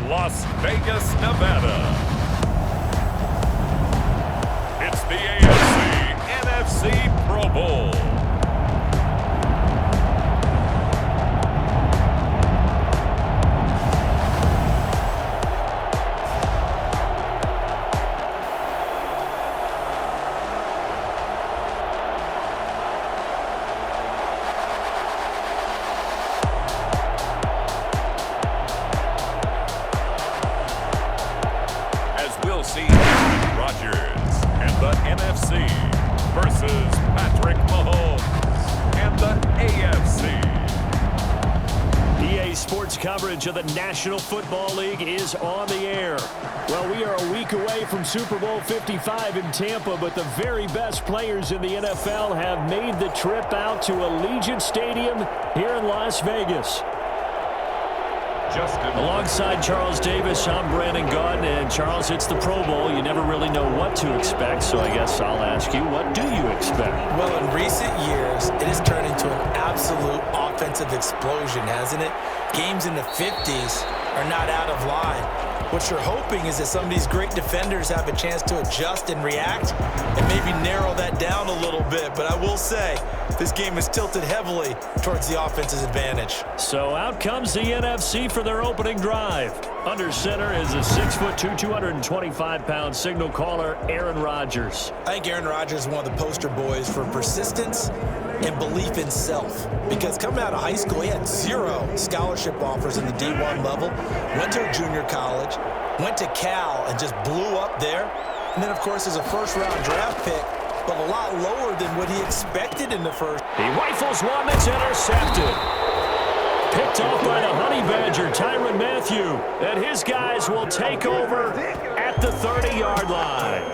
Las Vegas, Nevada. It's the NFC Pro Bowl. We'll see Rodgers and the NFC versus Patrick Mahomes and the AFC. EA Sports coverage of the National Football League is on the air. Well, we are a week away from Super Bowl 55 in Tampa, but the very best players in the NFL have made the trip out to Allegiant Stadium here in Las Vegas. Alongside Charles Davis, I'm Brandon Gaudin, and Charles, it's the Pro Bowl. You never really know what to expect, so I guess I'll ask you, what do you expect? Well, in recent years, it has turned into an absolute offensive explosion, hasn't it? Games in the 50s are not out of line. What you're hoping is that some of these great defenders have a chance to adjust and react and maybe narrow that down a little bit. But I will say, this game is tilted heavily towards the offense's advantage. So out comes the NFC for their opening drive. Under center is a 6'2", 225-pound signal caller, Aaron Rodgers. I think Aaron Rodgers is one of the poster boys for persistence and belief in self. Because coming out of high school, he had 0 scholarship offers in the D1 level, went to a junior college, went to Cal and just blew up there. And then, of course, as a first-round draft pick, but a lot lower than what he expected in the first. He rifles one that's intercepted. Picked off by the Honey Badger, Tyrann Mathieu. And his guys will take over at the 30-yard line.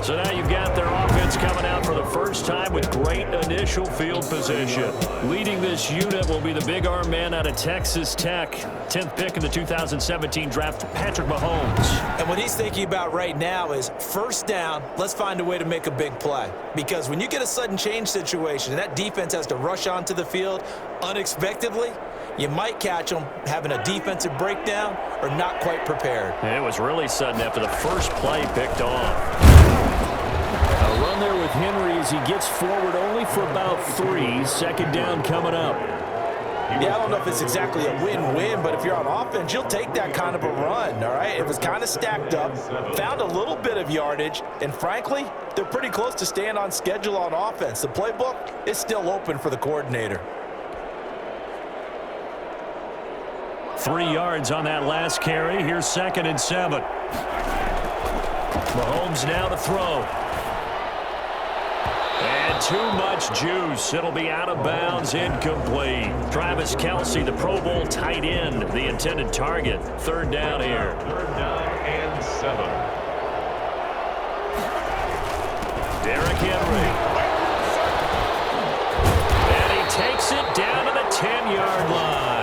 So now you've got their offense coming out for the first time with great initial field position. Leading this unit will be the big arm man out of Texas Tech. 10th pick in the 2017 draft, Patrick Mahomes. And what he's thinking about right now is first down, let's find a way to make a big play. Because when you get a sudden change situation and that defense has to rush onto the field unexpectedly, you might catch them having a defensive breakdown or not quite prepared. It was really sudden after the first play picked off. A run there with Henry as he gets forward only for about 3. Second down coming up. Yeah, I don't know if it's exactly a win-win, but if you're on offense, you'll take that kind of a run, all right? It was kind of stacked up, found a little bit of yardage, and frankly, they're pretty close to staying on schedule on offense. The playbook is still open for the coordinator. 3 yards on that last carry. Here's 2nd and 7. Mahomes now to throw. And too much juice. It'll be out of bounds, incomplete. Travis Kelce, the Pro Bowl tight end, the intended target. 3rd down here. 3rd down and 7. Derrick Henry. And he takes it down to the 10-yard line.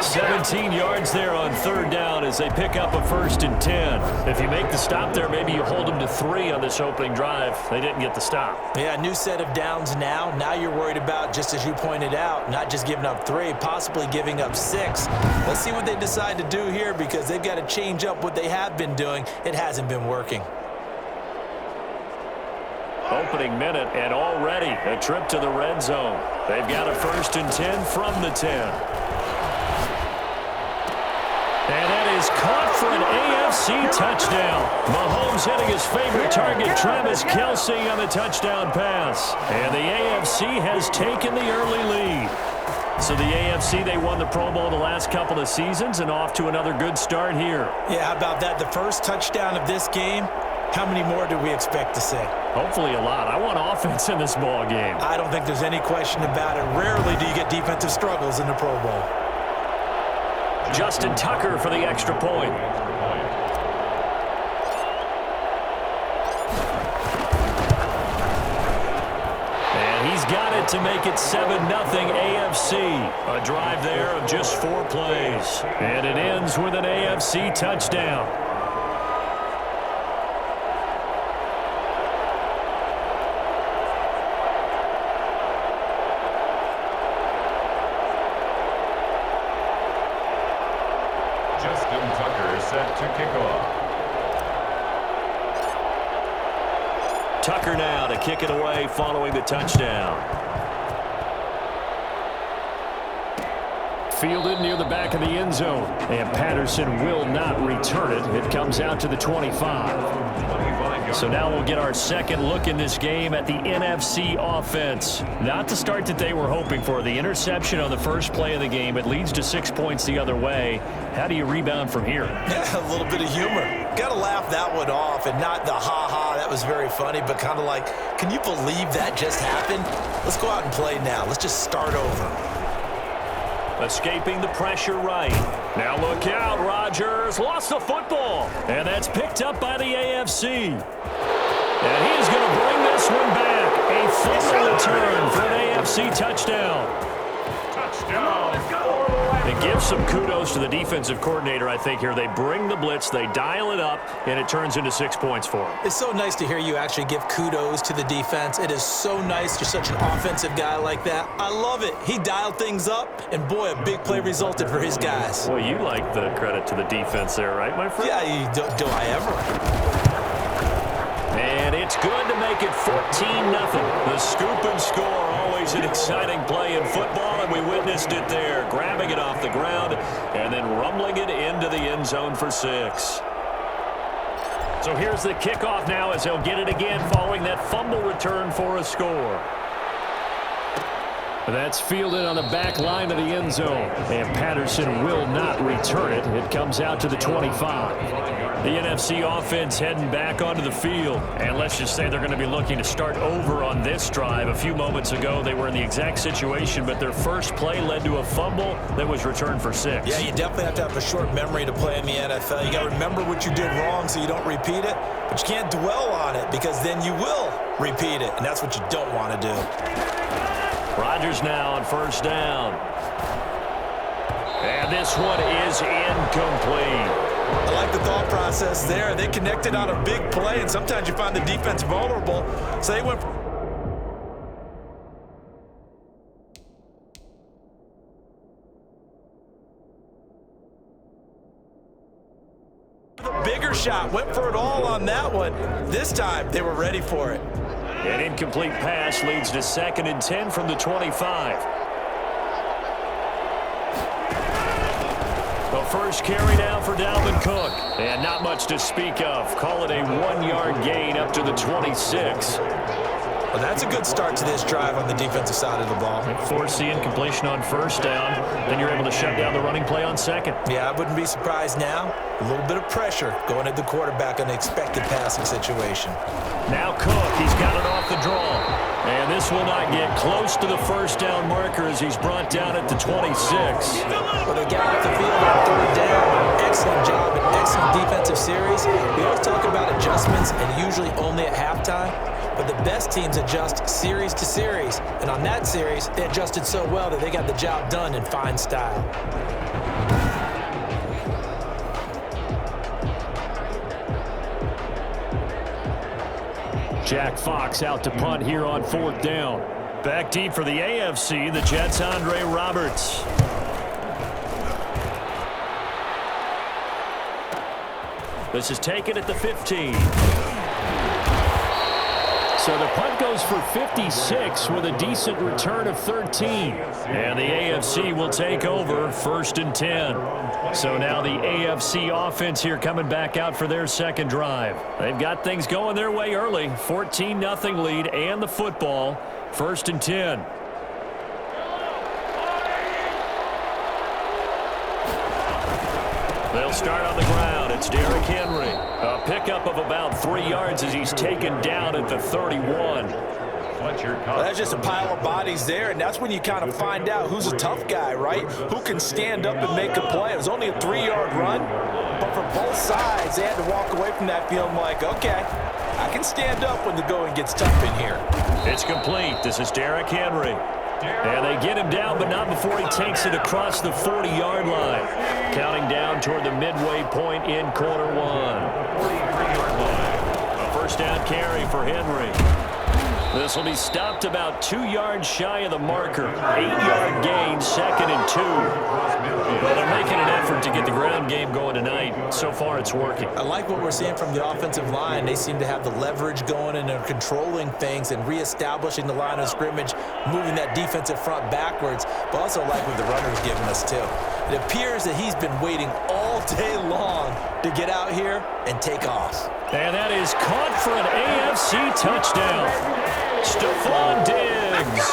17 yards there on 3rd down as they pick up a 1st and 10. If you make the stop there, maybe you hold them to 3 on this opening drive. They didn't get the stop. Yeah, new set of downs now. Now you're worried about, just as you pointed out, not just giving up 3, possibly giving up 6. Let's see what they decide to do here because they've got to change up what they have been doing. It hasn't been working. Opening minute and already a trip to the red zone. They've got a 1st and 10 from the 10. And that is caught for an AFC touchdown. Mahomes hitting his favorite target, Travis Kelce, on the touchdown pass. And the AFC has taken the early lead. So the AFC, they won the Pro Bowl the last couple of seasons and off to another good start here. Yeah, how about that? The first touchdown of this game. How many more do we expect to see? Hopefully a lot. I want offense in this ball game. I don't think there's any question about it. Rarely do you get defensive struggles in the Pro Bowl. Justin Tucker for the extra point. And he's got it to make it 7-0 AFC. A drive there of just 4 plays. And it ends with an AFC touchdown. Justin Tucker. to kick off. Tucker now to kick it away following the touchdown. Fielded near the back of the end zone, and Patterson will not return it. It comes out to the 25. So now we'll get our second look in this game at the NFC offense. Not the start that they were hoping for. The interception on the first play of the game. It leads to 6 points the other way. How do you rebound from here? Yeah, a little bit of humor. Got to laugh that one off, and not the ha-ha, that was very funny, but kind of like, can you believe that just happened? Let's go out and play now. Let's just start over. Escaping the pressure right. Now look out, Rodgers lost the football. And that's picked up by the AFC. And he is going to bring this one back. A fumble return for an AFC touchdown. Touchdown. It gives some kudos to the defensive coordinator, I think, here. They bring the blitz, they dial it up, and it turns into 6 points for them. It's so nice to hear you actually give kudos to the defense. It is so nice. You're such an offensive guy like that. I love it. He dialed things up, and boy, a big play resulted for his guys. Well, you like the credit to the defense there, right, my friend? Yeah, do I ever? And it's good to make it 14-0. The scoop and score, always an exciting play in football, and we witnessed it there, grabbing it off the ground and then rumbling it into the end zone for 6. So here's the kickoff now as he'll get it again following that fumble return for a score. That's fielded on the back line of the end zone, and Patterson will not return it. It comes out to the 25. The NFC offense heading back onto the field, and let's just say they're going to be looking to start over on this drive. A few moments ago, they were in the exact situation, but their first play led to a fumble that was returned for 6. Yeah, you definitely have to have a short memory to play in the NFL. You got to remember what you did wrong so you don't repeat it, but you can't dwell on it because then you will repeat it, and that's what you don't want to do. Rodgers now on first down. And this one is incomplete. I like the thought process there. They connected on a big play, and sometimes you find the defense vulnerable. So they went the bigger shot, went for it all on that one. This time, they were ready for it. An incomplete pass leads to 2nd and 10 from the 25. The first carry down for Dalvin Cook. And not much to speak of. Call it a 1-yard gain up to the 26. Well, that's a good start to this drive on the defensive side of the ball. Force the incompletion on first down. Then you're able to shut down the running play on 2nd. Yeah, I wouldn't be surprised now. A little bit of pressure going at the quarterback on the expected passing situation. Now Cook, he's got it off the draw. And this will not get close to the first down marker as he's brought down at the 26. Well, they got off the field on 3rd down. Excellent job, an excellent defensive series. We always talk about adjustments and usually only at halftime. But the best teams adjust series to series. And on that series, they adjusted so well that they got the job done in fine style. Jack Fox out to punt here on 4th down. Back deep for the AFC, the Jets' Andre Roberts. This is taken at the 15. So the punt goes for 56 with a decent return of 13. And the AFC will take over 1st and 10. So now the AFC offense here coming back out for their second drive. They've got things going their way early. 14-0 lead and the football. 1st and 10. They'll start on the ground. It's Derrick Henry. A pickup of about 3 yards as he's taken down at the 31. Well, that's just a pile of bodies there, and that's when you kind of find out who's a tough guy, right? Who can stand up and make a play. It was only a 3-yard run, but for both sides, they had to walk away from that feeling like, okay, I can stand up when the going gets tough in here. It's complete. This is Derrick Henry. And they get him down, but not before he takes it across the 40-yard line. Counting down toward the midway point in quarter 1. A first down carry for Henry. This will be stopped about 2 yards shy of the marker. 8-yard gain, 2nd and 2. Well, they're making an effort to get the ground game going tonight. So far, it's working. I like what we're seeing from the offensive line. They seem to have the leverage going, and they're controlling things and reestablishing the line of scrimmage, moving that defensive front backwards, but also like what the runner's giving us, too. It appears that he's been waiting all day long to get out here and take off. And that is caught for an AFC touchdown. Stephon Diggs,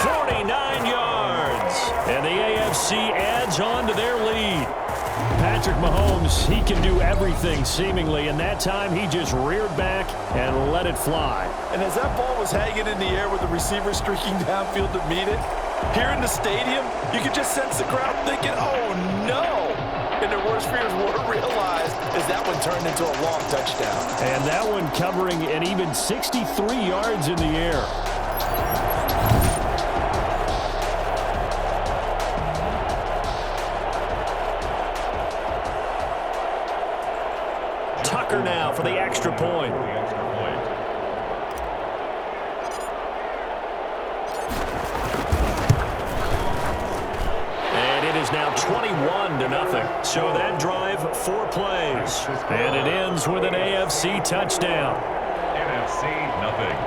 49 yards. And the AFC adds on to their lead. Patrick Mahomes, he can do everything seemingly, and that time he just reared back and let it fly. And as that ball was hanging in the air with the receiver streaking downfield to meet it, here in the stadium, you could just sense the crowd thinking, oh no! And their worst fears were realized as that one turned into a long touchdown. And that one covering an even 63 yards in the air. Tucker now for the extra point. Is now 21-0. So that drive, 4 plays. And it ends with an AFC touchdown. NFC nothing.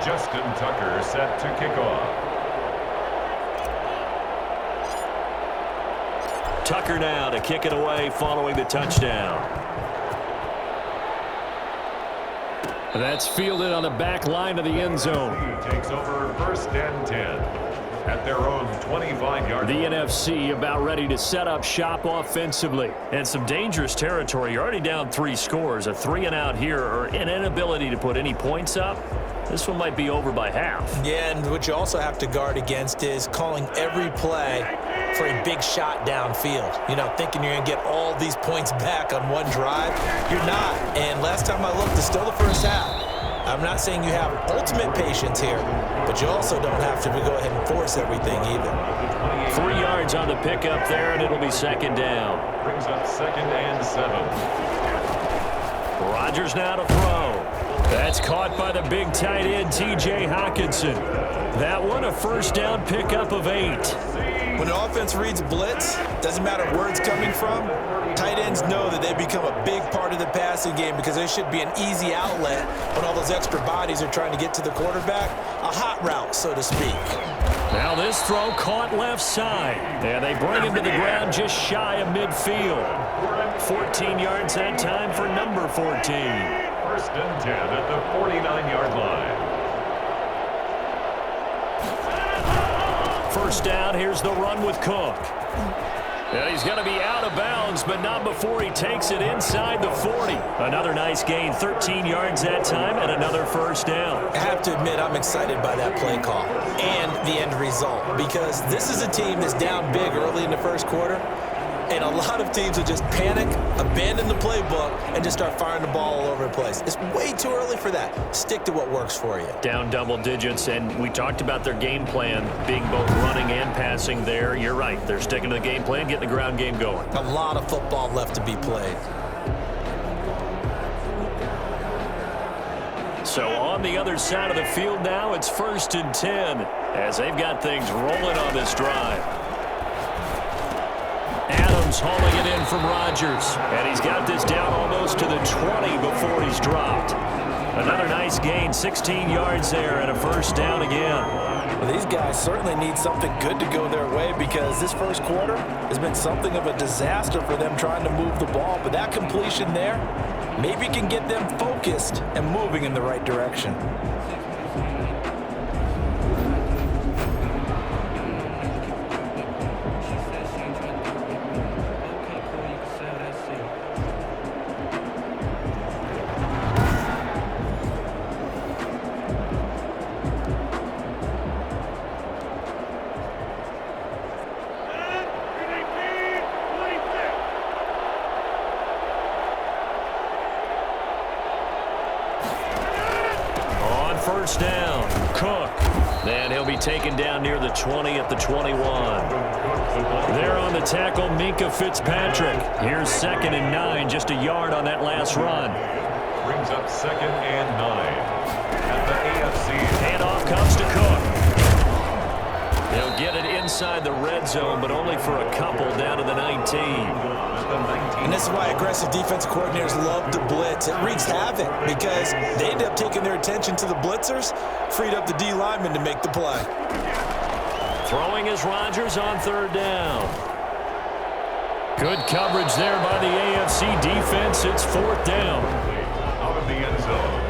Justin Tucker set to kick off. Tucker now to kick it away following the touchdown. That's fielded on the back line of the end zone. He takes over 1st and 10 at their own 25-yard The line. NFC about ready to set up shop offensively. And some dangerous territory. You're already down 3 scores. A 3-and-out here or an inability to put any points up. This one might be over by half. Yeah, and what you also have to guard against is calling every play for a big shot downfield. You know, thinking you're going to get all these points back on one drive. You're not. And last time I looked, it's still the first half. I'm not saying you have ultimate patience here, but you also don't have to go ahead and force everything either. 3 yards on the pickup there, and it'll be 2nd down. Brings up 2nd and 7. Rodgers now to throw. That's caught by the big tight end, T.J. Hockenson. That one a 1st down pickup of 8. When an offense reads blitz, doesn't matter where it's coming from, tight ends know that they become a big part of the passing game because there should be an easy outlet when all those extra bodies are trying to get to the quarterback. A hot route, so to speak. Now this throw caught left side. And they bring him to the ground just shy of midfield. 14 yards that time for number 14. 1st and 10 at the 49-yard line. 1st down, here's the run with Cook. And he's going to be out of bounds, but not before he takes it inside the 40. Another nice gain, 13 yards that time, and another 1st down. I have to admit, I'm excited by that play call and the end result because this is a team that's down big early in the 1st quarter. And a lot of teams will just panic, abandon the playbook, and just start firing the ball all over the place. It's way too early for that. Stick to what works for you. Down double digits, and we talked about their game plan being both running and passing there. You're right. They're sticking to the game plan, getting the ground game going. A lot of football left to be played. So on the other side of the field now, it's 1st and 10 as they've got things rolling on this drive. Adams hauling it in from Rodgers. And he's got this down almost to the 20 before he's dropped. Another nice gain, 16 yards there and a 1st down again. Well, these guys certainly need something good to go their way because this 1st quarter has been something of a disaster for them trying to move the ball. But that completion there maybe can get them focused and moving in the right direction. first down. Cook. And he'll be taken down near the 20 at the 21. There on the tackle, Minkah Fitzpatrick. Here's 2nd and 9, just a yard on that last run. Brings up 2nd and 9 at the AFC. Handoff comes to Cook. He'll get it inside the red zone, but only for a couple down to the 19. And this is why aggressive defensive coordinators love to blitz. It wreaks havoc because they end up taking their attention to the blitzers, freed up the D lineman to make the play. Throwing is Rodgers on 3rd down. Good coverage there by the AFC defense. It's 4th down. Out of the end zone.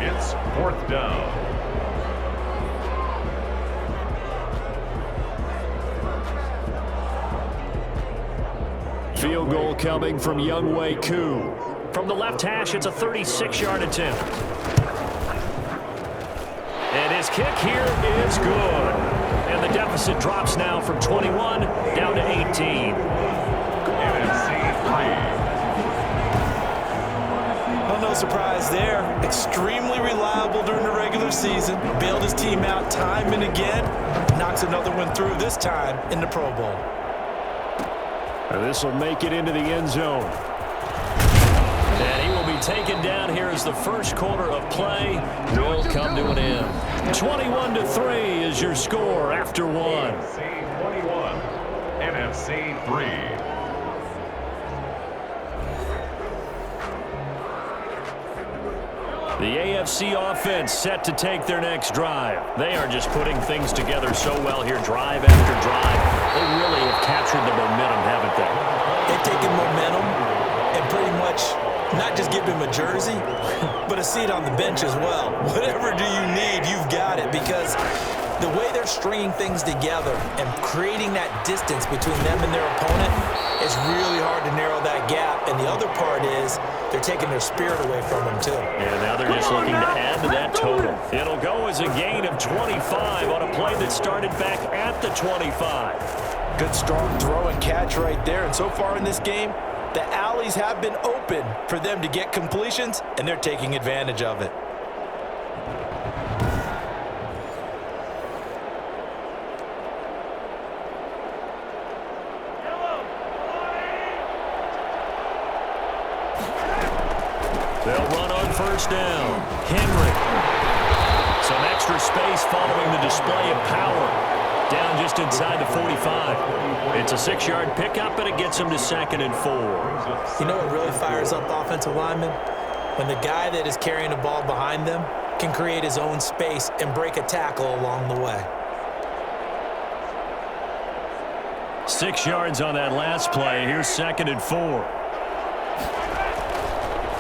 It's 4th down. Field goal coming from Younghoe Koo. From the left hash, it's a 36-yard attempt. And his kick here is good. And the deficit drops now from 21 down to 18. NFC 3. Well, no surprise there. Extremely reliable during the regular season. Bailed his team out time and again. Knocks another one through, this time in the Pro Bowl. This will make it into the end zone. And he will be taken down here as the first quarter of play will come to an end. 21-3 is your score after one. NFC 21. NFC 3. The AFC offense set to take their next drive. They are just putting things together so well here, drive after drive. They really have captured the momentum, haven't they? They've taken momentum and pretty much not just give him a jersey, but a seat on the bench as well. Whatever do you need, you've got it, because the way they're stringing things together and creating that distance between them and their opponent, it's really hard to narrow that gap. And the other part is they're taking their spirit away from them, too. And now they're just looking to add to that total. It'll go as a gain of 25 on a play that started back at the 25. Good strong throw and catch right there. And so far in this game, the alleys have been open for them to get completions, and they're taking advantage of it. They'll run on first down. Henry. Some extra space following the display of power. Down just inside the 45. It's a 6-yard pickup, and it gets him to 2nd and 4. You know what really fires up offensive linemen? When the guy that is carrying the ball behind them can create his own space and break a tackle along the way. 6 yards on that last play. Here's 2nd and 4.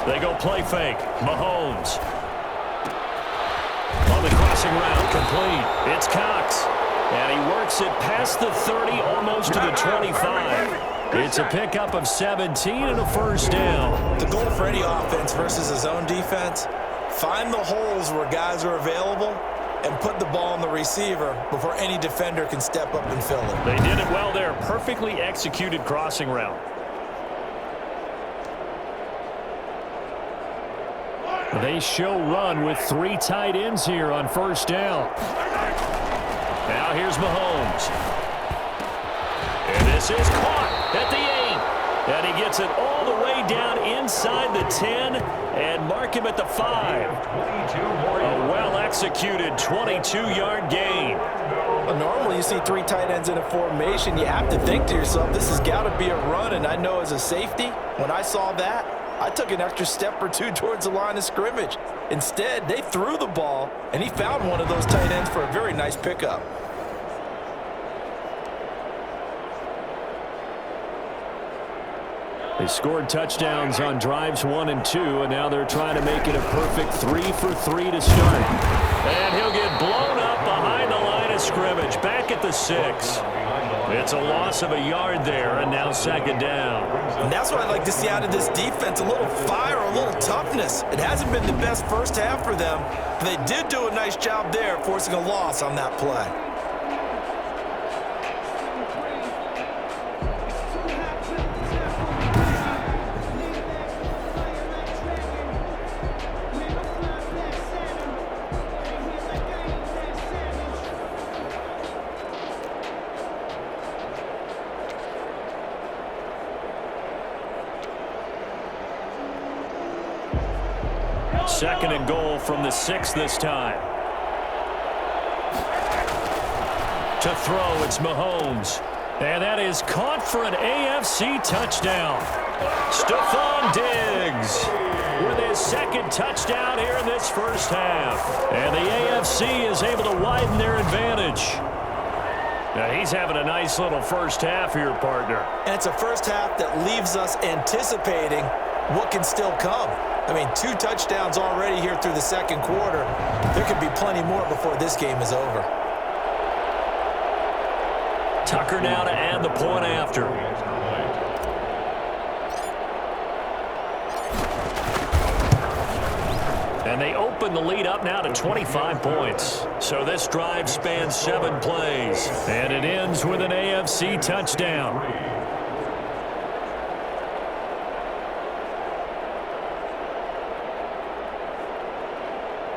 They go play fake. Mahomes. On the crossing route, complete. It's Cox. And he works it past the 30, almost to the 25. It's a pickup of 17 and a first down. The goal for any offense versus his own defense, find the holes where guys are available and put the ball on the receiver before any defender can step up and fill it. They did it well there. Perfectly executed crossing route. They show run with 3 tight ends here on first down. Now here's Mahomes. And this is caught at the 8. And he gets it all the way down inside the 10 and mark him at the 5. A well-executed 22-yard gain. Well, normally you see 3 tight ends in a formation. You have to think to yourself, this has got to be a run. And I know as a safety, when I saw that, I took an extra step or 2 towards the line of scrimmage. Instead, they threw the ball, and he found one of those tight ends for a very nice pickup. They scored touchdowns on drives 1 and 2, and now they're trying to make it a perfect 3 for 3 to start. And he'll get blown up behind the line of scrimmage, back at the 6. It's a loss of a yard there, and now 2nd down. And that's what I'd like to see out of this defense, a little fire, a little toughness. It hasn't been the best first half for them, but they did do a nice job there, forcing a loss on that play. second and goal from the 6 this time. To throw, it's Mahomes. And that is caught for an AFC touchdown. Stephon Diggs with his second touchdown here in this first half. And the AFC is able to widen their advantage. Now, he's having a nice little first half here, partner. And it's a first half that leaves us anticipating what can still come. I mean, 2 touchdowns already here through the second quarter. There could be plenty more before this game is over. Tucker now to add the point after. And they open the lead up now to 25 points. So this drive spans 7 plays. And it ends with an AFC touchdown.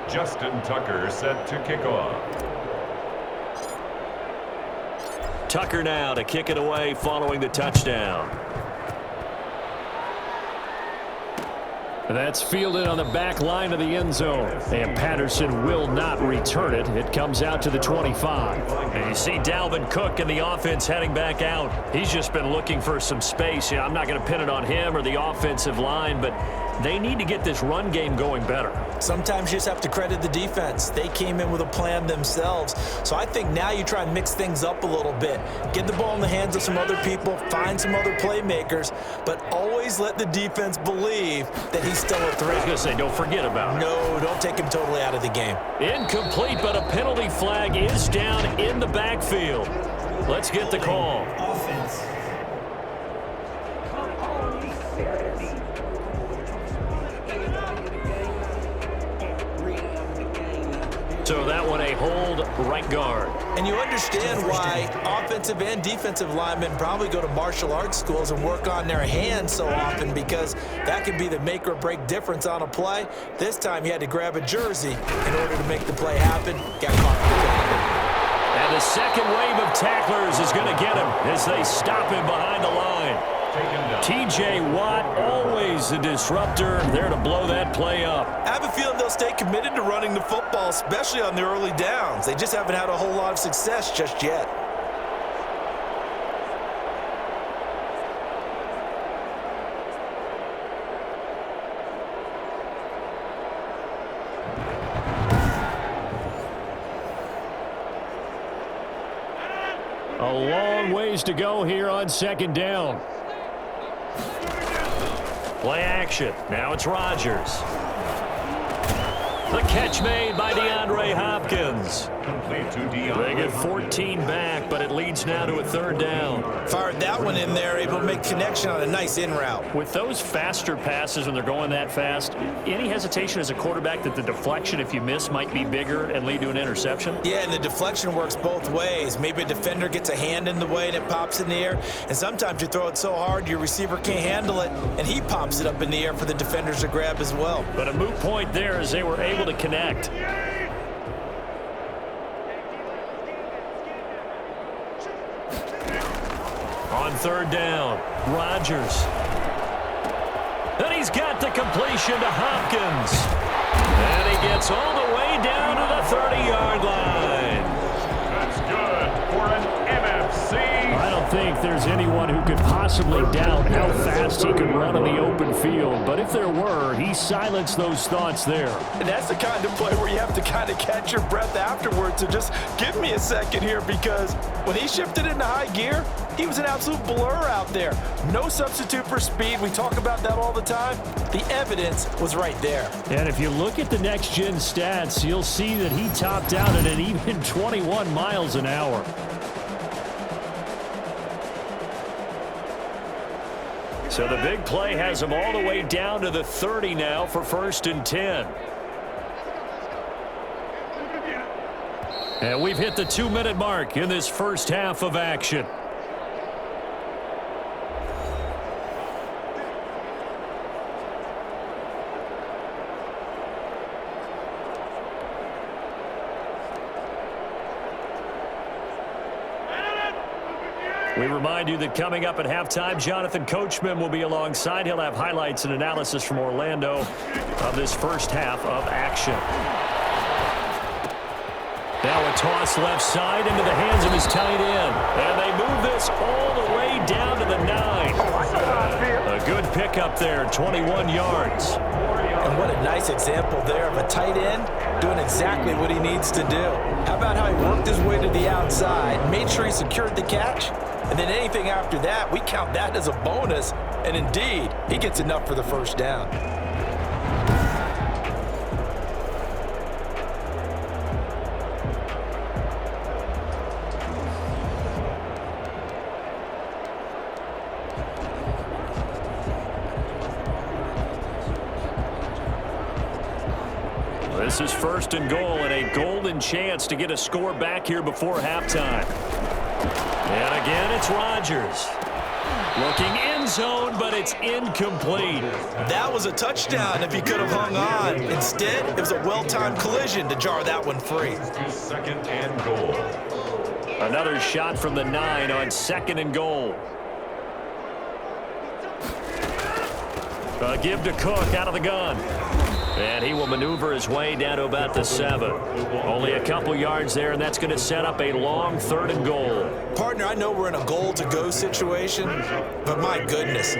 Justin Tucker set to kick off. Tucker now to kick it away following the touchdown. That's fielded on the back line of the end zone. And Patterson will not return it. It comes out to the 25. And you see Dalvin Cook and the offense heading back out. He's just been looking for some space. Yeah, I'm not going to pin it on him or the offensive line, but they need to get this run game going better. Sometimes you just have to credit the defense. They came in with a plan themselves. So I think now you try and mix things up a little bit. Get the ball in the hands of some other people, find some other playmakers, but always let the defense believe that he's still a threat. I was going to say, don't forget about it. No, don't take him totally out of the game. Incomplete, but a penalty flag is down in the backfield. Let's get the call. Offense. So that one a hold right guard. And you understand why offensive and defensive linemen probably go to martial arts schools and work on their hands so often, because that can be the make or break difference on a play. This time he had to grab a jersey in order to make the play happen. Got caught. And the second wave of tacklers is going to get him as they stop him behind the line. T.J. Watt, always a disruptor, there to blow that play up. I have a feeling they'll stay committed to running the football, especially on the early downs. They just haven't had a whole lot of success just yet. A long ways to go here on second down. Play action. Now it's Rodgers. The catch made by DeAndre Hopkins. Complete to Dion. They get 14 back, but it leads now to a third down. Fired that one in there, able to make connection on a nice in route. With those faster passes when they're going that fast, any hesitation as a quarterback that the deflection, if you miss, might be bigger and lead to an interception? Yeah, and the deflection works both ways. Maybe a defender gets a hand in the way and it pops in the air. And sometimes you throw it so hard your receiver can't handle it, and he pops it up in the air for the defenders to grab as well. But a moot point there as they were able to connect. On third down, Rodgers. And he's got the completion to Hopkins. And he gets all the way down to the 30-yard line. That's good for an NFC. I don't think there's anyone who could possibly doubt how fast he could run on the open field. But if there were, he silenced those thoughts there. And that's the kind of play where you have to kind of catch your breath afterwards. So just give me a second here, because when he shifted into high gear, he was an absolute blur out there. No substitute for speed. We talk about that all the time. The evidence was right there. And if you look at the next-gen stats, you'll see that he topped out at an even 21 miles an hour. So the big play has him all the way down to the 30 now for 1st and 10. And we've hit the 2-minute mark in this first half of action. We remind you that coming up at halftime, Jonathan Coachman will be alongside. He'll have highlights and analysis from Orlando of this first half of action. Now a toss left side into the hands of his tight end. And they move this all the way down to the 9. A good pickup there, 21 yards. And what a nice example there of a tight end doing exactly what he needs to do. How about how he worked his way to the outside, made sure he secured the catch, and then anything after that, we count that as a bonus. And indeed, he gets enough for the first down. This is first and goal, and a golden chance to get a score back here before halftime. And again, it's Rodgers. Looking end zone, but it's incomplete. That was a touchdown if he could have hung on. Instead, it was a well-timed collision to jar that one free. Second and goal. Another shot from the 9 on second and goal. A give to Cook out of the gun. And he will maneuver his way down to about the 7. Only a couple yards there, and that's going to set up a long third and goal. Partner, I know we're in a goal-to-go situation, but my goodness,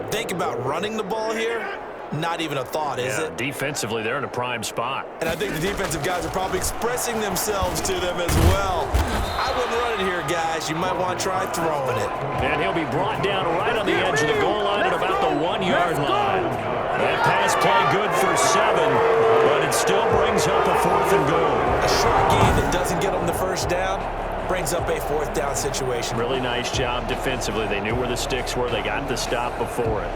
think about running the ball here. Not even a thought, is it? Defensively, they're in a prime spot. And I think the defensive guys are probably expressing themselves to them as well. I wouldn't run it here, guys. You might want to try throwing it. And he'll be brought down right on the edge of the goal line at about the 1-yard line. That pass play good for 7, but it still brings up a fourth and goal. A short gain that doesn't get them the first down brings up a fourth down situation. Really nice job defensively. They knew where the sticks were. They got the stop before it.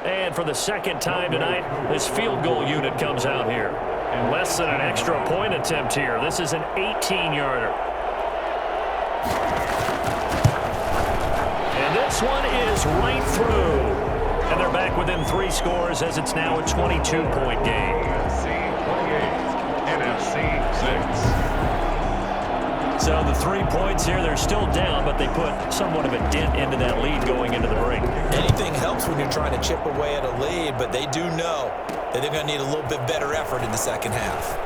And for the second time tonight, this field goal unit comes out here. And less than an extra point attempt here. This is an 18-yarder. And this one is right through. And they're back within 3 scores as it's now a 22-point game. NFC 28, NFC 6. So the 3 points here, they're still down, but they put somewhat of a dent into that lead going into the break. Anything helps when you're trying to chip away at a lead, but they do know that they're going to need a little bit better effort in the second half.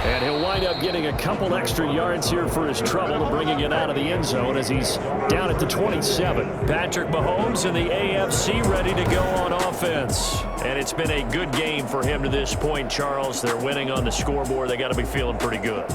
And he'll wind up getting a couple extra yards here for his trouble, bringing it out of the end zone as he's down at the 27. Patrick Mahomes and the AFC ready to go on offense. And it's been a good game for him to this point, Charles. They're winning on the scoreboard. They got to be feeling pretty good.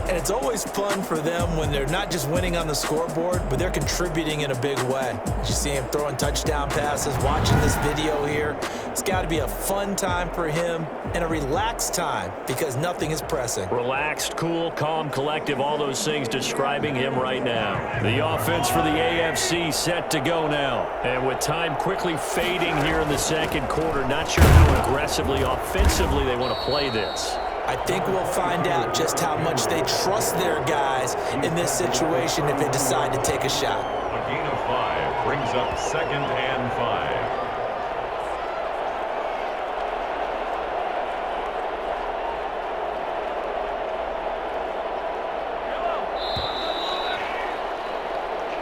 And it's always fun for them when they're not just winning on the scoreboard, but they're contributing in a big way. You see him throwing touchdown passes, watching this video here. It's got to be a fun time for him and a relaxed time because nothing is pressing. Relaxed, cool, calm, collective, all those things describing him right now. The offense for the AFC set to go now. And with time quickly fading here in the second quarter, not sure how aggressively, offensively they want to play this. I think we'll find out just how much they trust their guys in this situation if they decide to take a shot. A gain of 5 brings up second and 5.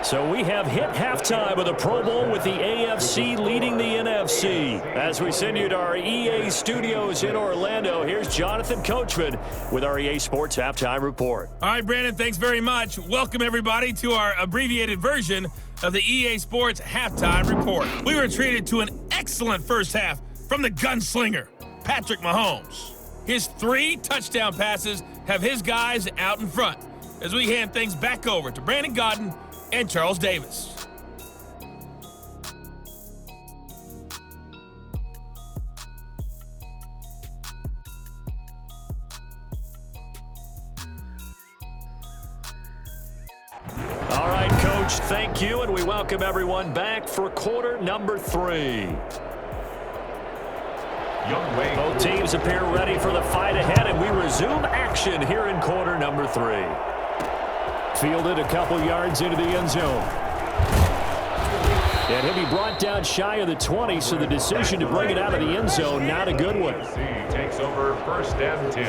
So we have hit halftime of the Pro Bowl with the AFC leading the NFC. As we send you to our EA studios in Orlando, here's Jonathan Coachman with our EA Sports Halftime Report. All right, Brandon, thanks very much. Welcome, everybody, to our abbreviated version of the EA Sports Halftime Report. We were treated to an excellent first half from the gunslinger, Patrick Mahomes. His 3 touchdown passes have his guys out in front as we hand things back over to Brandon Gaudin and Charles Davis. All right, Coach, thank you, and we welcome everyone back for quarter number 3. Both teams appear ready for the fight ahead, and we resume action here in quarter number 3. Fielded a couple yards into the end zone. And he'll be brought down shy of the 20, so the decision to bring it out of the end zone, not a good one. Takes over 1st and 10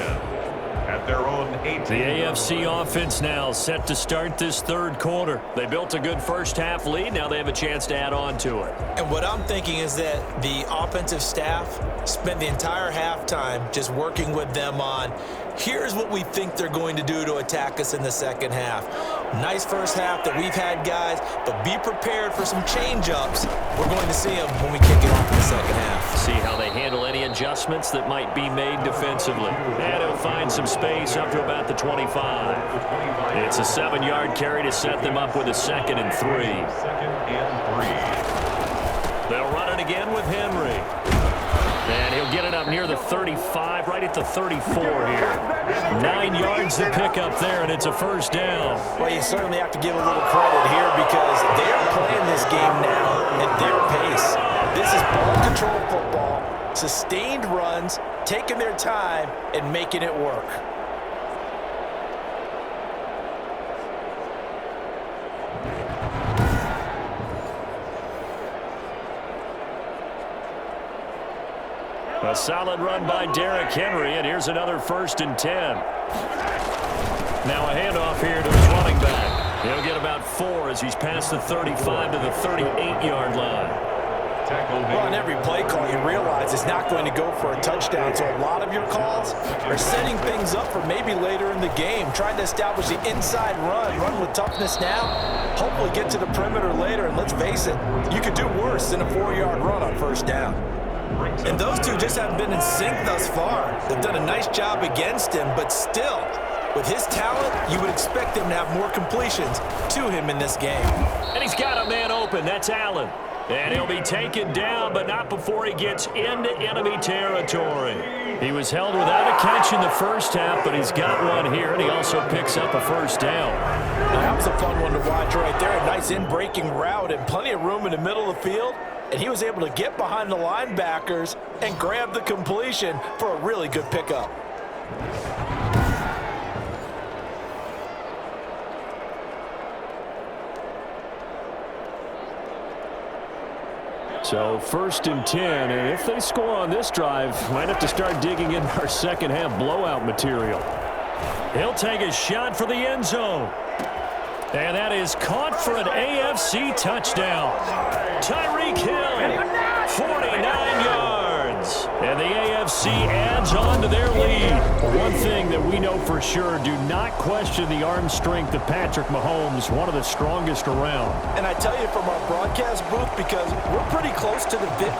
at their own 18. The AFC offense now set to start this third quarter. They built a good first half lead. Now they have a chance to add on to it. And what I'm thinking is that the offensive staff spent the entire halftime just working with them on, here's what we think they're going to do to attack us in the second half. Nice first half that we've had, guys, but be prepared for some change-ups. We're going to see them when we kick it off in the second half. See how they handle any adjustments that might be made defensively. And he'll find some space up to about the 25. It's a 7-yard carry to set them up with a 2nd and 3. 2nd and 3. They'll run it again with Henry. And he'll get it up near the 35, right at the 34 here. 9 yards to pick up there, and it's a first down. Well, you certainly have to give a little credit here because they're playing this game now at their pace. This is ball control football, sustained runs, taking their time, and making it work. A solid run by Derrick Henry, and here's another 1st and 10. Now a handoff here to his running back. He'll get about 4 as he's past the 35 to the 38-yard line. Well, on every play call, you realize it's not going to go for a touchdown, so a lot of your calls are setting things up for maybe later in the game, trying to establish the inside run with toughness now, hopefully get to the perimeter later, and let's face it, you could do worse than a 4-yard run on 1st down. And those two just haven't been in sync thus far. They've done a nice job against him, but still, with his talent, you would expect him to have more completions to him in this game. And he's got a man open. That's Allen. And he'll be taken down, but not before he gets into enemy territory. He was held without a catch in the first half, but he's got one here, and he also picks up a first down. Now, that was a fun one to watch right there. A nice in-breaking route and plenty of room in the middle of the field. And he was able to get behind the linebackers and grab the completion for a really good pickup. So 1st and 10, and if they score on this drive, might have to start digging in our second half blowout material. He'll take a shot for the end zone. And that is caught for an AFC touchdown. Tyreek Hill, 49 yards. And the AFC adds on to their lead. One thing that we know for sure, do not question the arm strength of Patrick Mahomes, one of the strongest around. And I tell you from our broadcast booth, because we're pretty close to the 50,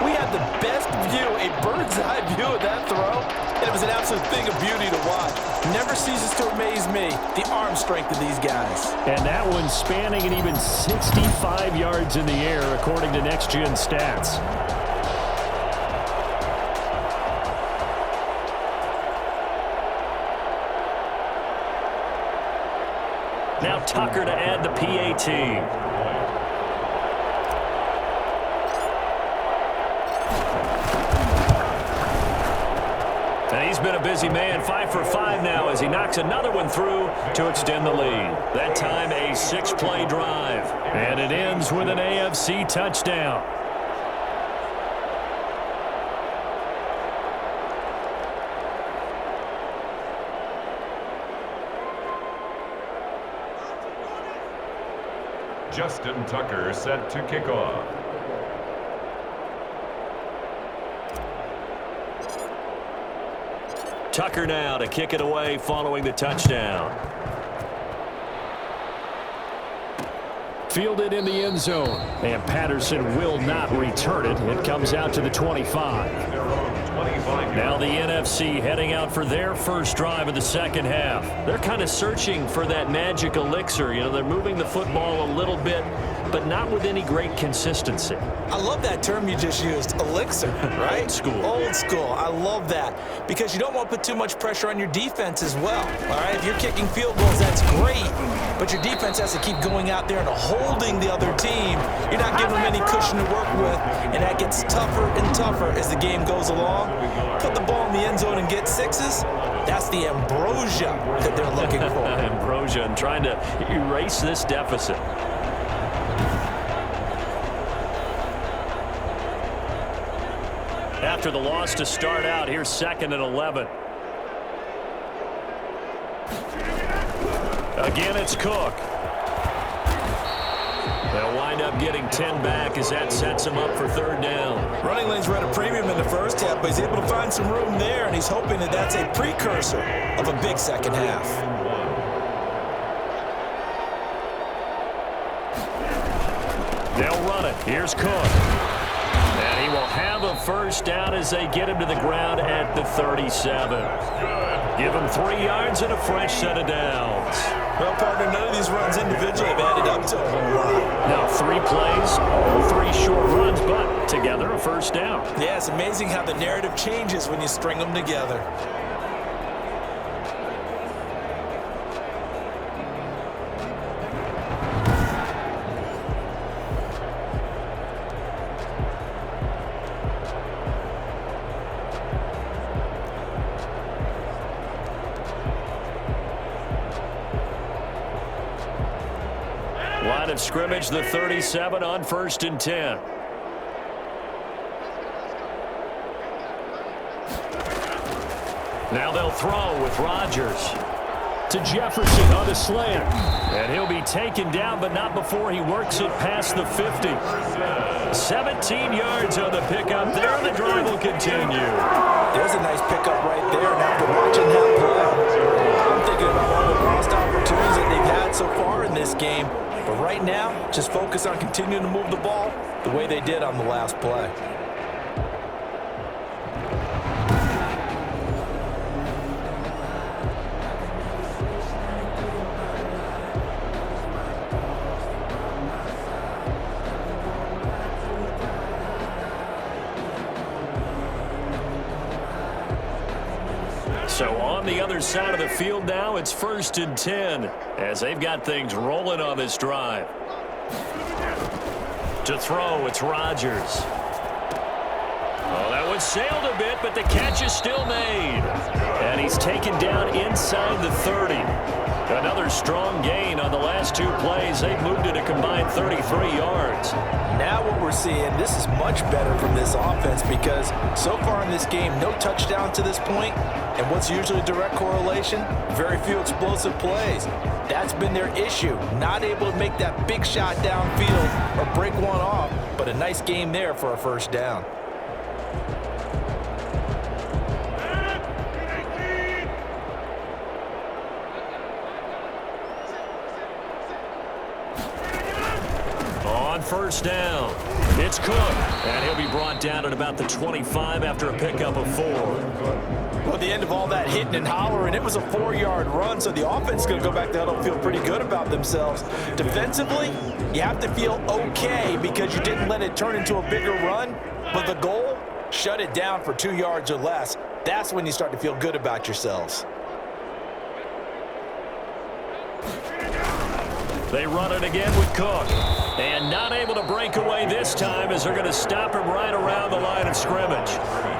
we had the best view, a bird's eye view of that throw, and it was an absolute thing of beauty to watch. Never ceases to amaze me, the arm strength of these guys. And that one spanning an even 65 yards in the air, according to Next Gen Stats. Now Tucker to add the PAT. And he's been a busy man, 5 for 5 now as he knocks another one through to extend the lead. That time a 6-play drive. And it ends with an AFC touchdown. Justin Tucker set to kick off. Tucker now to kick it away following the touchdown. Fielded in the end zone. And Patterson will not return it. It comes out to the 25. Now the NFC heading out for their first drive of the second half. They're kind of searching for that magic elixir. You know, they're moving the football a little bit, but not with any great consistency. I love that term you just used, elixir, right? Old school. Old school. I love that because you don't want to put too much pressure on your defense as well, all right? If you're kicking field goals, that's great, but your defense has to keep going out there and holding the other team. You're not giving them any cushion to work with, and that gets tougher and tougher as the game goes along. Put the ball in the end zone and get sixes. That's the ambrosia that they're looking for. Ambrosia, and trying to erase this deficit. After the loss to start out, here's 2nd and 11. Again, it's Cook. They'll wind up getting 10 back as that sets him up for 3rd down. Running lanes were at a premium in the first half, but he's able to find some room there, and he's hoping that that's a precursor of a big second half. They'll run it. Here's Cook. And he will have a 1st down as they get him to the ground at the 37. Give him 3 yards and a fresh set of downs. Well, partner, none of these runs individually have added up to a whole lot. Now 3 plays, all 3 short runs, but together a 1st down. Yeah, it's amazing how the narrative changes when you string them together. Line of scrimmage, the 37 on 1st and 10. Now they'll throw with Rodgers. To Jefferson on the slant. And he'll be taken down, but not before he works it past the 50. 17 yards on the pickup there, and the drive will continue. There's a nice pickup right there, and after watching that play, I'm thinking about all the lost opportunities that they've had so far in this game. But right now, just focus on continuing to move the ball the way they did on the last play. So on the other side of the field now, it's 1st and 10 as they've got things rolling on this drive. To throw, it's Rodgers. Oh, that one sailed a bit, but the catch is still made. And he's taken down inside the 30. Another strong gain on the last 2 plays. They've moved it a combined 33 yards. Now what we're seeing, this is much better from this offense because so far in this game, no touchdown to this point, and what's usually a direct correlation? Very few explosive plays. That's been their issue, not able to make that big shot downfield or break one off, but a nice game there for a 1st down. On 1st down, it's Cook, and he'll be brought down at about the 25 after a pickup of 4. Well, at the end of all that hitting and hollering, it was a 4-yard run, so the offense is going to go back to huddle and feel pretty good about themselves. Defensively, you have to feel okay because you didn't let it turn into a bigger run, but the goal, shut it down for 2 yards or less. That's when you start to feel good about yourselves. They run it again with Cook. And not able to break away this time as they're going to stop him right around the line of scrimmage.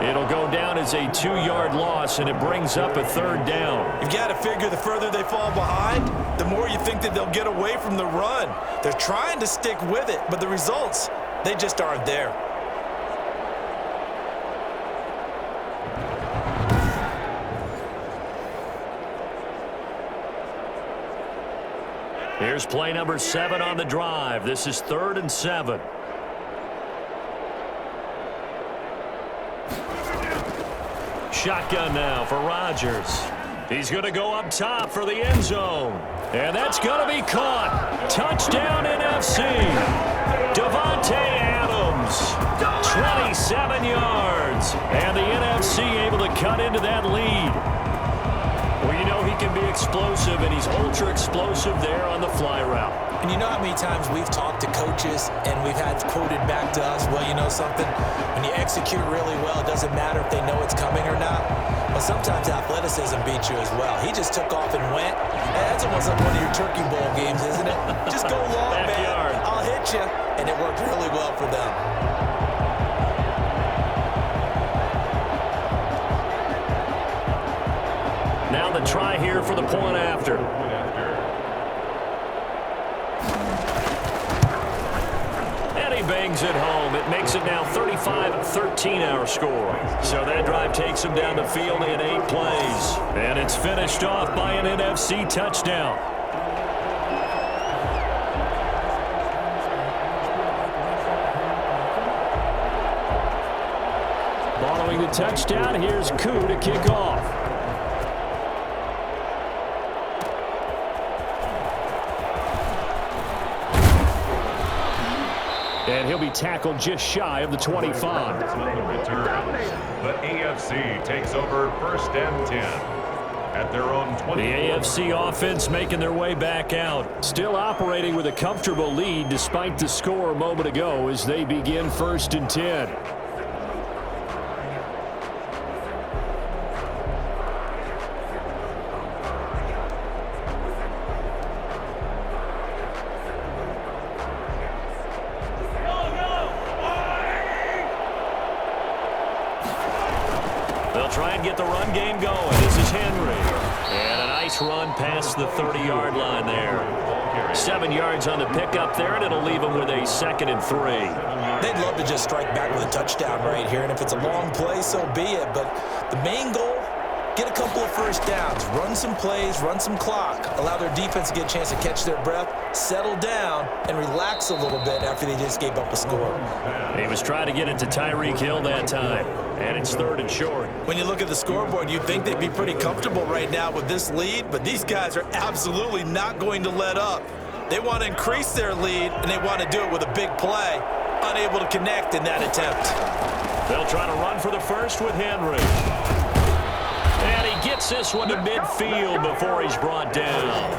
It'll go down as a 2-yard loss, and it brings up a 3rd down. You've got to figure the further they fall behind, the more you think that they'll get away from the run. They're trying to stick with it, but the results, they just aren't there. Here's play number 7 on the drive. This is 3rd and 7. Shotgun now for Rodgers. He's going to go up top for the end zone. And that's going to be caught. Touchdown NFC. Davante Adams. 27 yards. And the NFC able to cut into that lead. Well, you know he can be explosive, and he's ultra-explosive there on the fly route. And you know how many times we've talked to coaches and we've had quoted back to us, well, you know something? When you execute really well, it doesn't matter if they know it's coming or not. But sometimes athleticism beats you as well. He just took off and went. And that's almost like one of your Turkey Bowl games, isn't it? Just go long, man. I'll hit you. And it worked really well for them. the try here for the point after. And he bangs it home. It makes it now 35-13 our score. So that drive takes him down the field in 8 plays. And it's finished off by an NFC touchdown. Following the touchdown, here's Koo to kick off. And he'll be tackled just shy of the 25. The AFC takes over 1st and 10 at their own 20. The AFC offense making their way back out. Still operating with a comfortable lead despite the score a moment ago as they begin 1st and 10. They'll try and get the run game going. This is Henry. And a nice run past the 30-yard line there. 7 yards on the pickup there, and it'll leave them with a 2nd and 3. They'd love to just strike back with a touchdown right here, and if it's a long play, so be it. But the main goal, get a couple of first downs, run some plays, run some clock, allow their defense to get a chance to catch their breath, settle down, and relax a little bit after they just gave up a score. He was trying to get it to Tyreek Hill that time, and it's 3rd and short. When you look at the scoreboard, you'd think they'd be pretty comfortable right now with this lead, but these guys are absolutely not going to let up. They want to increase their lead, and they want to do it with a big play. Unable to connect in that attempt. They'll try to run for the first with Henry. And he gets this one to midfield before he's brought down.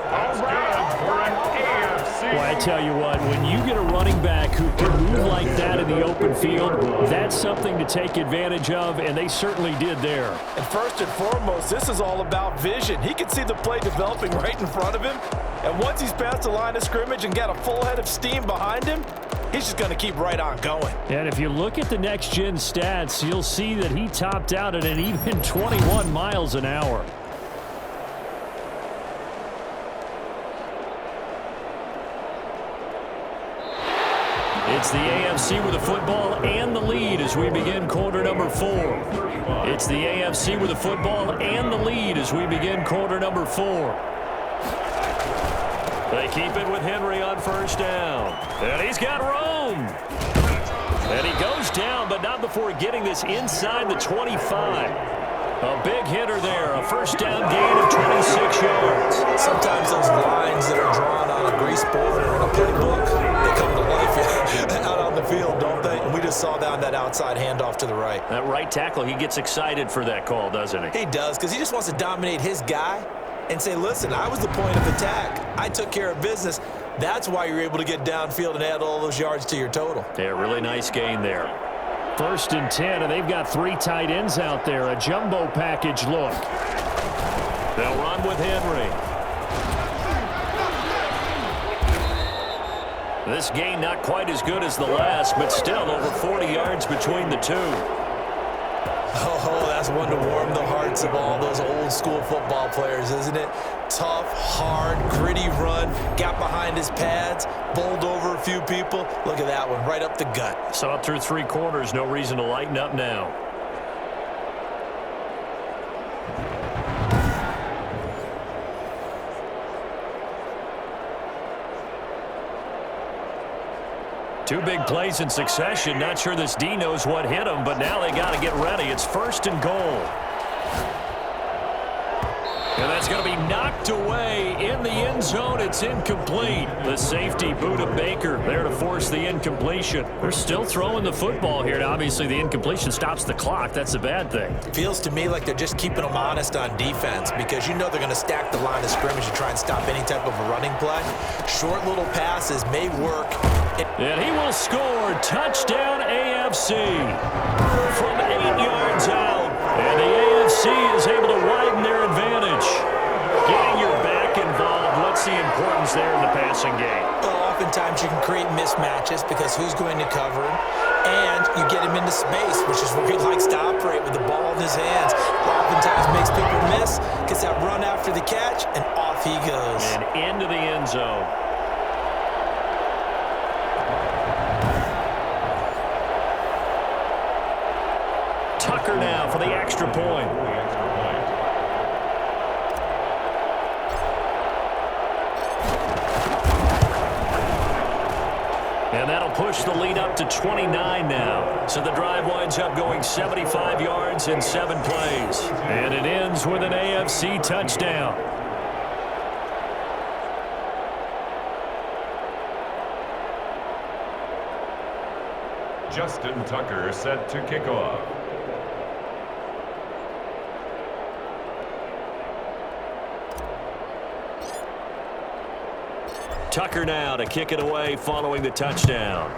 That's good for an AFC. Well, I tell you what, when you get a running back who can move like that in the open field, that's something to take advantage of, and they certainly did there. And first and foremost, this is all about vision. He can see the play developing right in front of him, and once he's past the line of scrimmage and got a full head of steam behind him, he's just going to keep right on going. And if you look at the next-gen stats, you'll see that he topped out at an even 21 miles an hour. It's the AFC with the football and the lead as we begin quarter number 4. It's the AFC with the football and the lead as we begin quarter number 4. They keep it with Henry on 1st down. And he's got room. And he goes down, but not before getting this inside the 25. A big hitter there, a 1st down gain of 26 yards. Sometimes those lines that are drawn on a grease board or in a playbook, they come to life out on the field, don't they? And we just saw that on that outside handoff to the right. That right tackle, he gets excited for that call, doesn't he? He does, because he just wants to dominate his guy and say, listen, I was the point of attack. I took care of business. That's why you're able to get downfield and add all those yards to your total. Yeah, really nice gain there. 1st and 10, and they've got 3 tight ends out there. A jumbo package look. They'll run with Henry. This gain not quite as good as the last, but still over 40 yards between the two. Oh, that's one to warm the hearts of all those old school football players, isn't it? Tough, hard, gritty run, got behind his pads, bowled over a few people. Look at that one, right up the gut. Saw it through 3 quarters, no reason to lighten up now. Two big plays in succession. Not sure this D knows what hit him, but now they got to get ready. It's 1st and goal. And that's going to be knocked away in the end zone. It's incomplete. The safety, Buda Baker, there to force the incompletion. They're still throwing the football here. Now, obviously, the incompletion stops the clock. That's a bad thing. Feels to me like they're just keeping them honest on defense because you know they're going to stack the line of scrimmage and try and stop any type of a running play. Short little passes may work. And he will score. Touchdown AFC from 8 yards out. And the AFC is able to widen their advantage. Getting your back involved, what's the importance there in the passing game? Well, oftentimes you can create mismatches because who's going to cover him? And you get him into space, which is where he likes to operate with the ball in his hands. Oftentimes makes people miss, gets that run after the catch, and off he goes. And into the end zone. Tucker now for the extra point. And that'll push the lead up to 29 now. So the drive winds up going 75 yards in 7 plays. And it ends with an AFC touchdown. Justin Tucker set to kick off. Tucker now to kick it away following the touchdown.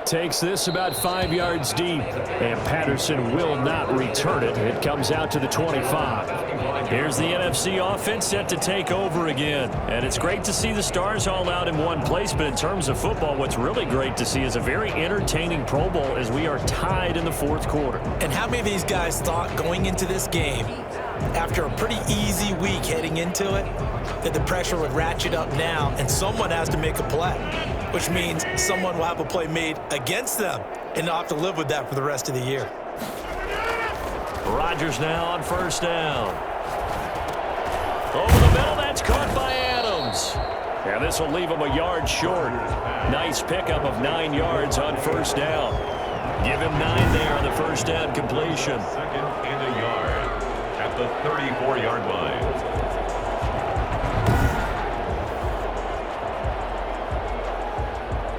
Takes this about 5 yards deep, and Patterson will not return it. It comes out to the 25. Here's the NFC offense set to take over again. And it's great to see the stars all out in one place, but in terms of football, what's really great to see is a very entertaining Pro Bowl as we are tied in the 4th quarter. And how many of these guys thought going into this game, after a pretty easy week heading into it, that the pressure would ratchet up now and someone has to make a play, which means someone will have a play made against them and not have to live with that for the rest of the year. Rodgers now on first down. Over the middle, that's caught by Adams. And this will leave him a yard short. Nice pickup of 9 yards on first down. Give him 9 there on the first down completion. Second and a yard at the 34-yard line.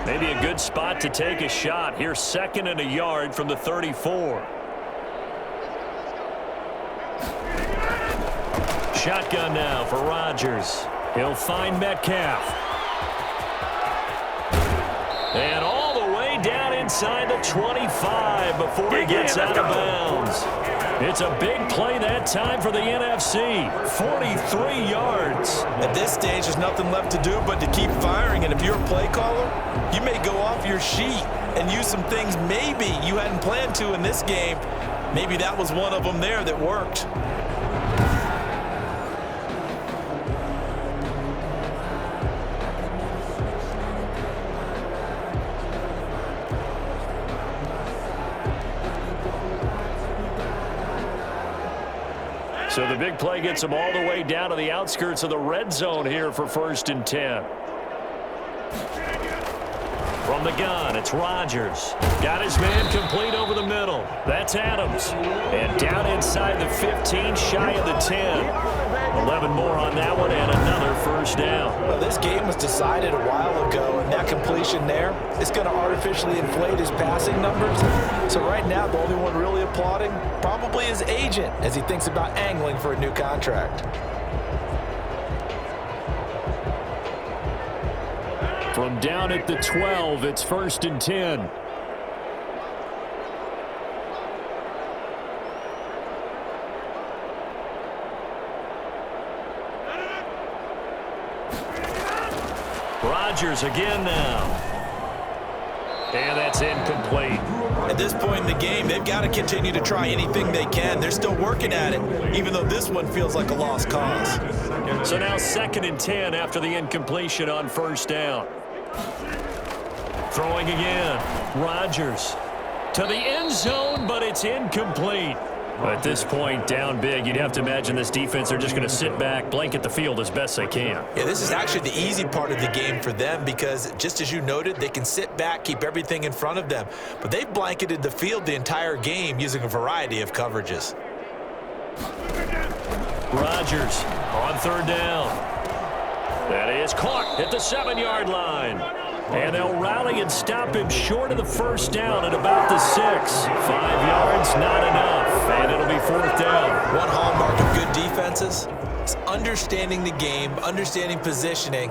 Maybe a good spot to take a shot. Here's 2nd and a yard from the 34. Shotgun now for Rodgers. He'll find Metcalf. And all the way down inside the 25 before he gets out of bounds. It's a big play that time for the NFC. 43 yards. At this stage, there's nothing left to do but to keep firing. And if you're a play caller, you may go off your sheet and use some things maybe you hadn't planned to in this game. Maybe that was one of them there that worked. So the big play gets him all the way down to the outskirts of the red zone here for 1st and 10. From the gun, it's Rodgers. Got his man complete over the middle. That's Adams. And down inside the 15, shy of the 10. 11 more on that one and another first down. Well, this game was decided a while ago, and that completion there is going to artificially inflate his passing numbers. So right now, the only one really applauding probably his agent as he thinks about angling for a new contract. From down at the 12, it's 1st and 10. Rodgers again now. And that's incomplete. At this point in the game, they've got to continue to try anything they can. They're still working at it, even though this one feels like a lost cause. So now 2nd and 10 after the incompletion on first down. Throwing again. Rodgers to the end zone, but it's incomplete. At this point, down big, you'd have to imagine this defense, they're just going to sit back, blanket the field as best they can. Yeah, this is actually the easy part of the game for them because, just as you noted, they can sit back, keep everything in front of them. But they've blanketed the field the entire game using a variety of coverages. Rodgers on 3rd down. That is caught at the 7-yard line. And they'll rally and stop him short of the first down at about the 6. 5 yards, not enough. And it'll be 4th down. One hallmark of good defenses is understanding the game, understanding positioning,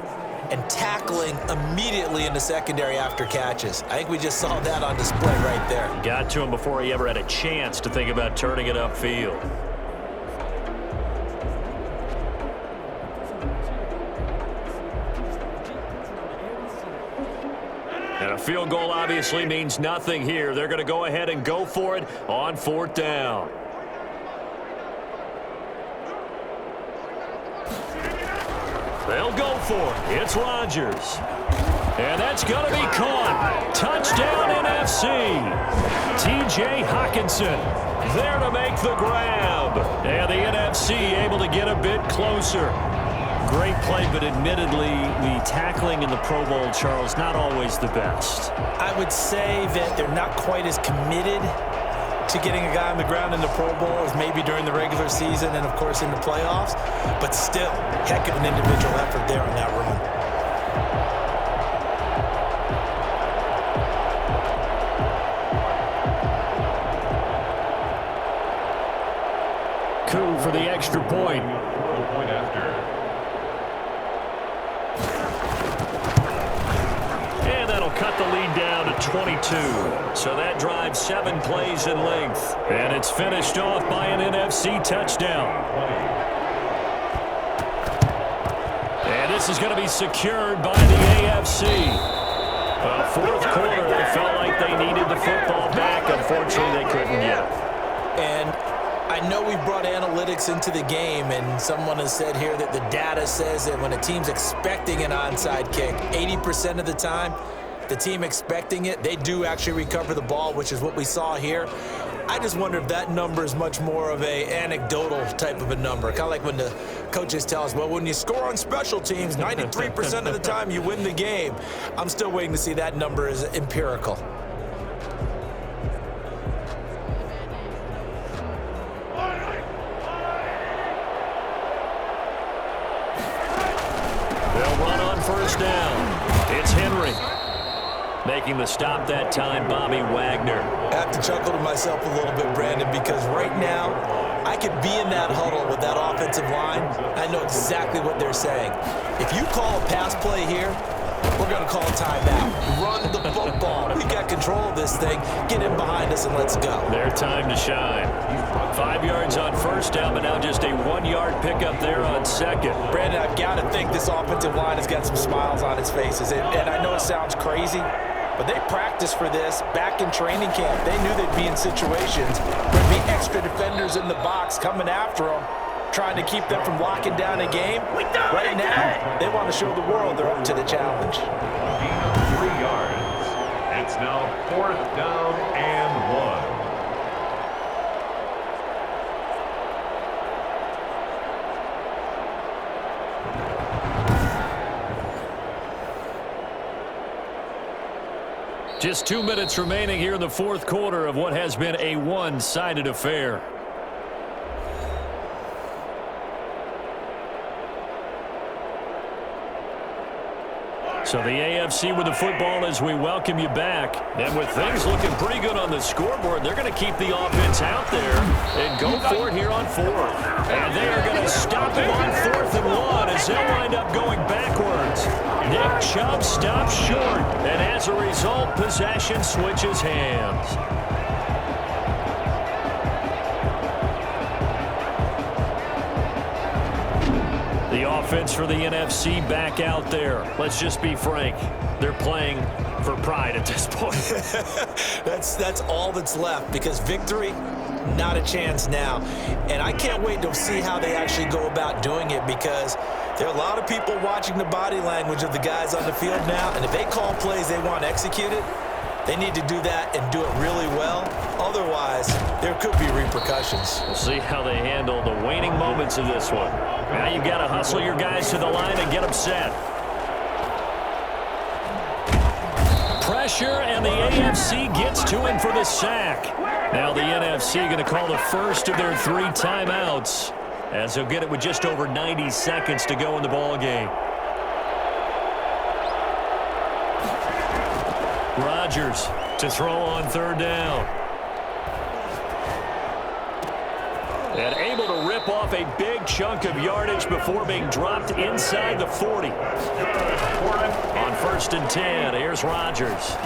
and tackling immediately in the secondary after catches. I think we just saw that on display right there. Got to him before he ever had a chance to think about turning it upfield. And a field goal obviously means nothing here. They're going to go ahead and go for it on 4th down. They'll go for it. It's Rodgers. And that's going to be caught. Touchdown NFC. T.J. Hockenson there to make the grab. And the NFC able to get a bit closer. Great play, but admittedly, the tackling in the Pro Bowl, Charles, not always the best. I would say that they're not quite as committed to getting a guy on the ground in the Pro Bowl as maybe during the regular season and, of course, in the playoffs. But still, heck of an individual effort there on that run. Coup for the extra point. Point after. And that'll cut the lead down to 22. So that drives 7 plays in length. And it's finished off by an NFC touchdown. And this is going to be secured by the AFC. Well, 4th quarter, they felt like they needed the football back. Unfortunately, they couldn't get it. And I know we brought analytics into the game, and someone has said here that the data says that when a team's expecting an onside kick, 80% of the time, the team expecting it, they do actually recover the ball, which is what we saw here. I just wonder if that number is much more of a anecdotal type of a number. Kind of like when the coaches tell us, well, when you score on special teams, 93% of the time you win the game. I'm still waiting to see that number is empirical. They'll run on 1st down. It's Henry. Making the stop that time, Bobby Wagner. I have to chuckle to myself a little bit, Brandon, because right now I could be in that huddle with that offensive line. I know exactly what they're saying. If you call a pass play here, we're going to call a timeout. Run the football. We got control of this thing. Get in behind us and let's go. Their time to shine. 5 yards on 1st down, but now just a 1-yard pickup there on 2nd. Brandon, I've got to think this offensive line has got some smiles on its faces. And I know it sounds crazy, but they practiced for this back in training camp. They knew they'd be in situations where there'd be extra defenders in the box coming after them, trying to keep them from locking down a game. Right now, they want to show the world they're up to the challenge. 3 yards. It's now 4th down and 1. Just 2 minutes remaining here in the 4th quarter of what has been a one-sided affair. So the AFC with the football as we welcome you back. And with things looking pretty good on the scoreboard, they're going to keep the offense out there and go for it here on 4th. And they are going to stop them on 4th and 1 as they'll wind up going backwards. Nick Chubb stops short, and as a result, possession switches hands. The offense for the NFC back out there. Let's just be frank. They're playing for pride at this point. That's all that's left, because victory, not a chance now. And I can't wait to see how they actually go about doing it, because there are a lot of people watching the body language of the guys on the field now, and if they call plays they want executed, they need to do that and do it really well. Otherwise, there could be repercussions. We'll see how they handle the waning moments of this one. Now you've got to hustle your guys to the line and get them set. Pressure, and the AFC gets to him for the sack. Now the NFC going to call the first of their 3 timeouts, as they'll get it with just over 90 seconds to go in the ball game. Rodgers to throw on 3rd down. And able to rip off a big chunk of yardage before being dropped inside the 40. On 1st and 10, here's Rodgers.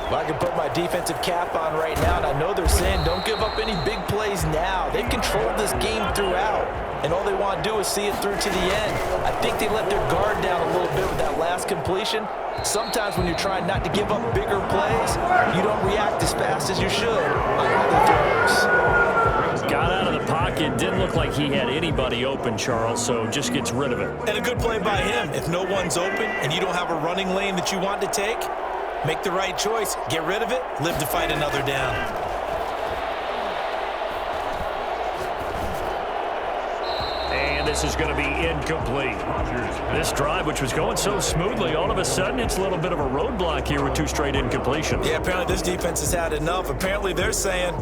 Well, I can put my defensive cap on right now, and I know they're saying saying, don't give up any big plays now. They've controlled this game throughout, and all they want to do is see it through to the end. I think they let their guard down a little bit with that last completion. Sometimes when you're trying not to give up bigger plays, you don't react as fast as you should on other throws. Got out of the pocket. Didn't look like he had anybody open, Charles, so just gets rid of it. And a good play by him. If no one's open and you don't have a running lane that you want to take, make the right choice. Get rid of it. Live to fight another down. And this is going to be incomplete. This drive, which was going so smoothly, all of a sudden it's a little bit of a roadblock here with 2 straight incompletions. Yeah, apparently this defense has had enough. Apparently they're saying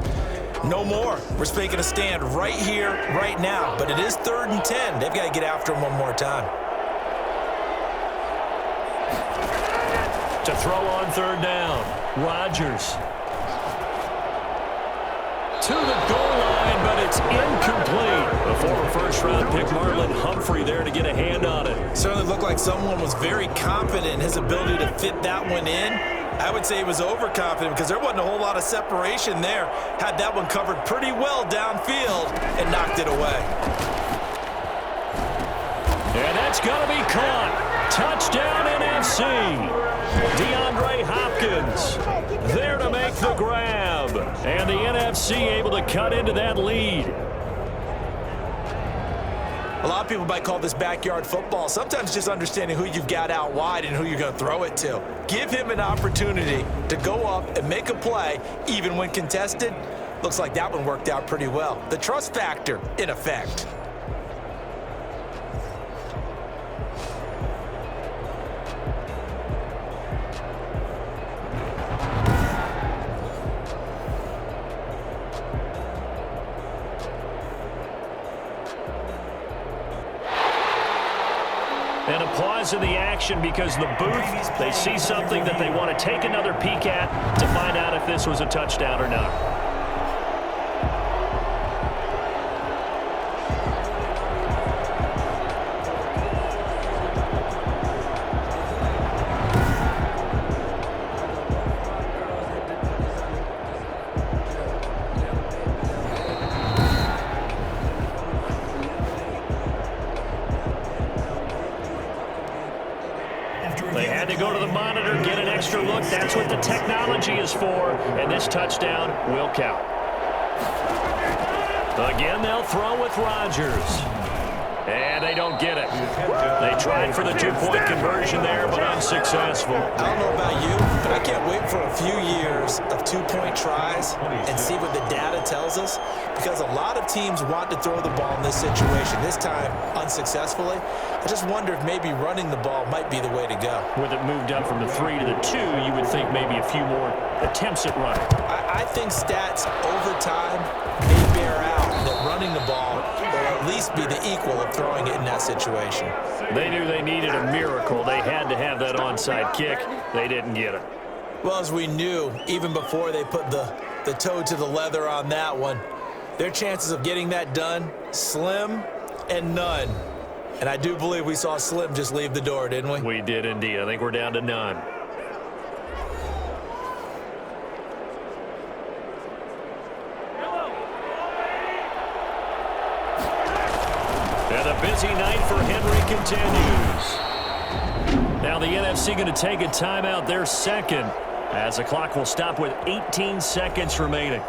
no more. We're making a stand right here, right now. But it is 3rd and 10. They've got to get after him one more time. To throw on 3rd down, Rodgers. To the goal line, but it's incomplete. A former first-round pick, Marlon Humphrey, there to get a hand on it. Certainly looked like someone was very confident in his ability to fit that one in. I would say he was overconfident because there wasn't a whole lot of separation there. Had that one covered pretty well downfield and knocked it away. And that's going to be caught. Touchdown NFC. DeAndre Hopkins there to make the grab. And the NFC able to cut into that lead. A lot of people might call this backyard football. Sometimes just understanding who you've got out wide and who you're going to throw it to. Give him an opportunity to go up and make a play, even when contested. Looks like that one worked out pretty well. The trust factor in effect. And a pause in the action because the booth, they see something that they want to take another peek at to find out if this was a touchdown or not. They had to go to the monitor, get an extra look. That's what the technology is for, and this touchdown will count. Again, they'll throw with Rodgers. And they don't get it. They tried for the 2-point conversion there, but unsuccessful. I don't know about you, but I can't wait for a few years of 2-point tries and see what the data tells us, because a lot of teams want to throw the ball in this situation, this time unsuccessfully. I just wonder if maybe running the ball might be the way to go. With it moved up from the 3 to the 2, you would think maybe a few more attempts at running. I think stats over time may bear out that running the ball will at least be the equal of throwing it in that situation. They knew they needed a miracle. They had to have that onside kick. They didn't get it. Well, as we knew, even before they put the toe to the leather on that one, their chances of getting that done, slim and none. And I do believe we saw Slim just leave the door, didn't we? We did indeed. I think we're down to none. And a busy night for Henry continues. Now the NFC going to take a timeout, their second, as the clock will stop with 18 seconds remaining.